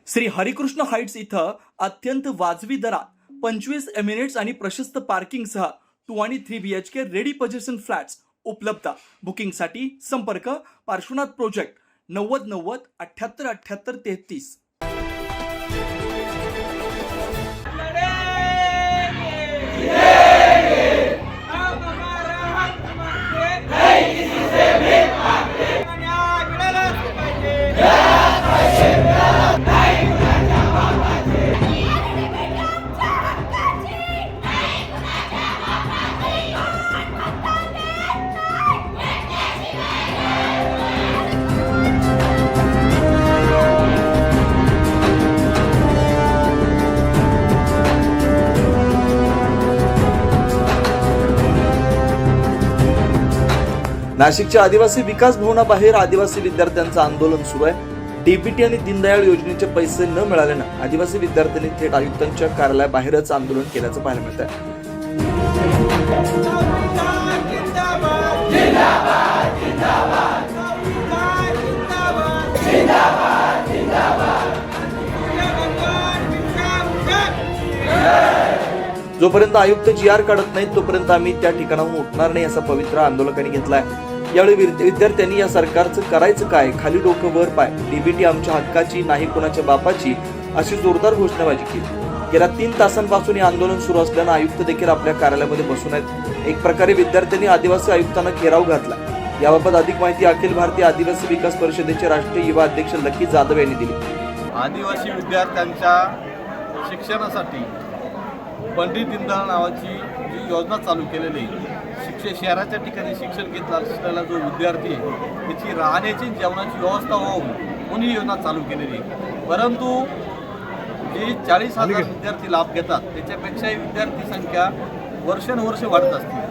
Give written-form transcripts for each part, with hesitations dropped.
Shri Harikrishna Heights इथं अत्यंत वाजवी दरात 25 एमिरेट्स आणि प्रशस्त पार्किंगसह 2 आणि 3 BHK रेडी पोझिशन फ्लॅट्स उपलब्ध. बुकिंगसाठी संपर्क पार्श्वनाथ प्रोजेक्ट 9090 78 78 33. नाशिकच्या आदिवासी विकास भवनाबाहेर आदिवासी विद्यार्थ्यांचं आंदोलन सुरू आहे. डीबीटी आणि दीनदयाळ योजनेचे पैसे न मिळाल्यानं आदिवासी विद्यार्थ्यांनी थेट आयुक्तांच्या कार्यालयाबाहेरच आंदोलन केल्याचं पाहायला मिळत आहे. जोपर्यंत आयुक्त GR काढत नाहीत तोपर्यंत आम्ही त्या ठिकाणाहून उठणार नाही असा पवित्र आंदोलकांनी घेतलाय. यावेळी विद्यार्थ्यांनी या सरकारचं करायचं काय, खाली डोकं वर पाय, डीबीटी आमच्या हक्काची नाही कोणाच्या बापाची अशी जोरदार घोषणाबाजी केली. गेल्या 3 तासांपासून हे आंदोलन सुरू असल्यानं आयुक्त देखील आपल्या कार्यालयामध्ये बसून आहेत. एक प्रकारे विद्यार्थ्यांनी आदिवासी आयुक्तांना घेराव घातला. याबाबत अधिक माहिती अखिल भारतीय आदिवासी विकास परिषदेचे राष्ट्रीय युवा अध्यक्ष लकी जाधव यांनी दिली. आदिवासी विद्यार्थ्यांच्या शिक्षणासाठी पंडित दीनदयाळ नावाची जी योजना चालू केलेली शहराच्या ठिकाणी शिक्षण घेत असलेला जो विद्यार्थी आहे त्याची राहण्याची जेवणाची व्यवस्था व्हावी म्हणून ही योजना चालू केलेली आहे. परंतु जी 40,000 विद्यार्थी लाभ घेतात त्याच्यापेक्षाही विद्यार्थी संख्या वर्षानुवर्ष वाढत असते.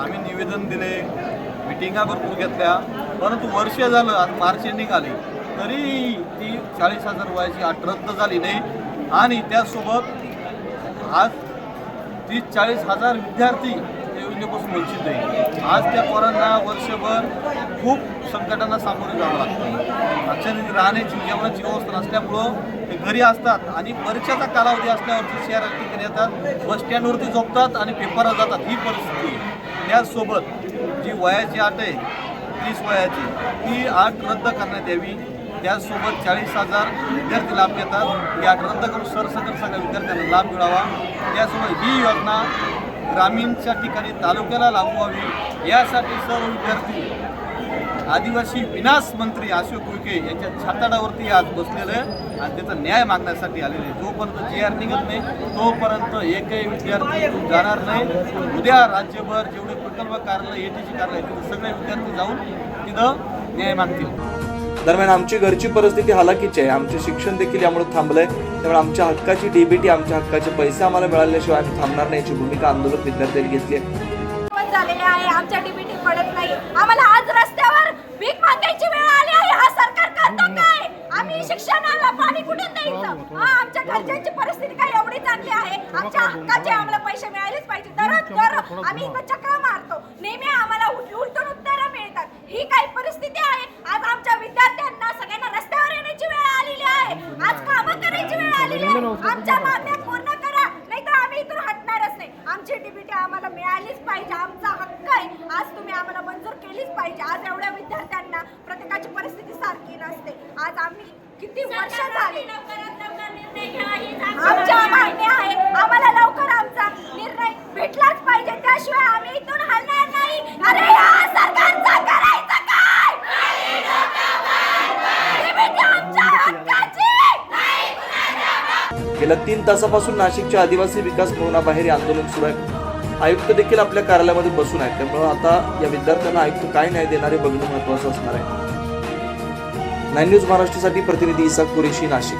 आम्ही निवेदन दिले, मिटिंगा भरपूर घेतल्या, परंतु वर्ष झालं आज मार्च एंडिंग आली तरी ती 40,000 वयाची अट रद्द झाली नाही. आणि त्यासोबत आज 30-40,000 विद्यार्थी त्या योजनेपासून वंचित आहे. आज त्या पोरांना वर्षभर खूप संकटांना सामोरे जावं लागतं. अक्षरशः राहण्याची जेवणाची व्यवस्था नसल्यामुळं ते घरी असतात आणि परीक्षेचा कालावधी असल्यावरती शहरात ठिकाणी येतात, बस स्टँडवरती झोपतात आणि पेपरला जातात. ही परिस्थिती आहे. त्याचसोबत जी वयाची अट आहे 30 वयाची ती अट रद्द करण्यात यावी. त्याचसोबत 40,000 विद्यार्थी लाभ घेतात, ही अट रद्द करून सरसकट सगळ्या विद्यार्थ्यांना लाभ मिळावा. त्यासोबत ही योजना ग्रामीणच्या ठिकाणी तालुक्याला लागू व्हावी यासाठी सर्व विद्यार्थी आदिवासी विकास मंत्री अशोक उईके यांच्या छाताडावरती आज बसलेले आणि त्याचा न्याय मागण्यासाठी आलेले. जोपर्यंत GR निघत नाही तोपर्यंत एकही विद्यार्थी जाणार नाही. उद्या राज्यभर जेवढे प्रकल्प कार्यालय ATC कार्यालय तिथे सगळे विद्यार्थी जाऊन तिथं न्याय मागतील. दरम्यान आमची घरची परिस्थिती हालाकीची आहे. आमचे शिक्षण देखील यामुळे थांबलंय. त्यामुळे आमच्या हक्काची डीबीटी, आमच्या हक्काचे पैसे आम्हाला मिळाल्याशिवाय आम्ही थांबणार नाही याची भूमिका आंदोलक विद्यार्थ्यांनी घेतली आहे. झालेले आहे, आमच्या डीबीटी पडत नाही. आम्हाला आज रस्त्यावर भीक मागायची वेळ आली आहे. हा सरकार करतो काय? आम्ही शिक्षणाला पाणी कुठून द्यायचं? आमच्या घरच्यांची परिस्थिती काय एवढी चांगली आहे? आमच्या हक्काचे आम्हाला पैसे मिळालेच पाहिजे. दररोज आम्ही इथं चक्र मारतो, नेहमी आम्हाला उलटून उत्तरं मिळतात. ही काय परिस्थिती आहे? आज आमच्या विद्यार्थ्यांना सगळ्यांना रस्त्यावर येण्याची वेळ आलेली आहे. आज कामं करायची वेळ आलेली आहे. आमच्या मागण्या पूर्ण करा, नाहीतर आम्ही इथून हटणारच नाही. आमची डीबीटी आम्हाला मिळालीच पाहिजे. आमचा हक्क आहे. आज तुम्ही आम्हाला मंजूर केलीच पाहिजे. आज एवढ्या विद्यार्थ्यांना प्रत्येकाची परिस्थिती सारखी नसते. आज आम्ही किती वर्ष झाले आमच्या मागण्या आहे. आम्हाला लवकर आमचा निर्णय भेटलाच पाहिजे, त्याशिवाय आम्ही इथून हलणार नाही. अरे या सरकारचं करायचं काय? डीबीटी आमच्या हक्काची. गेल्या 3 तासापासून नाशिकच्या आदिवासी विकास भवनाबाहेर आंदोलन सुरू आहे. आयुक्त देखील आपल्या कार्यालयामध्ये बसून आहेत. त्यामुळे आता या विद्यार्थ्यांना आयुक्त काय न्याय देणारे बघणं महत्त्वाचं असणार आहे. 9 न्यूज महाराष्ट्रासाठी प्रतिनिधी इसाक कुरेशी, नाशिक.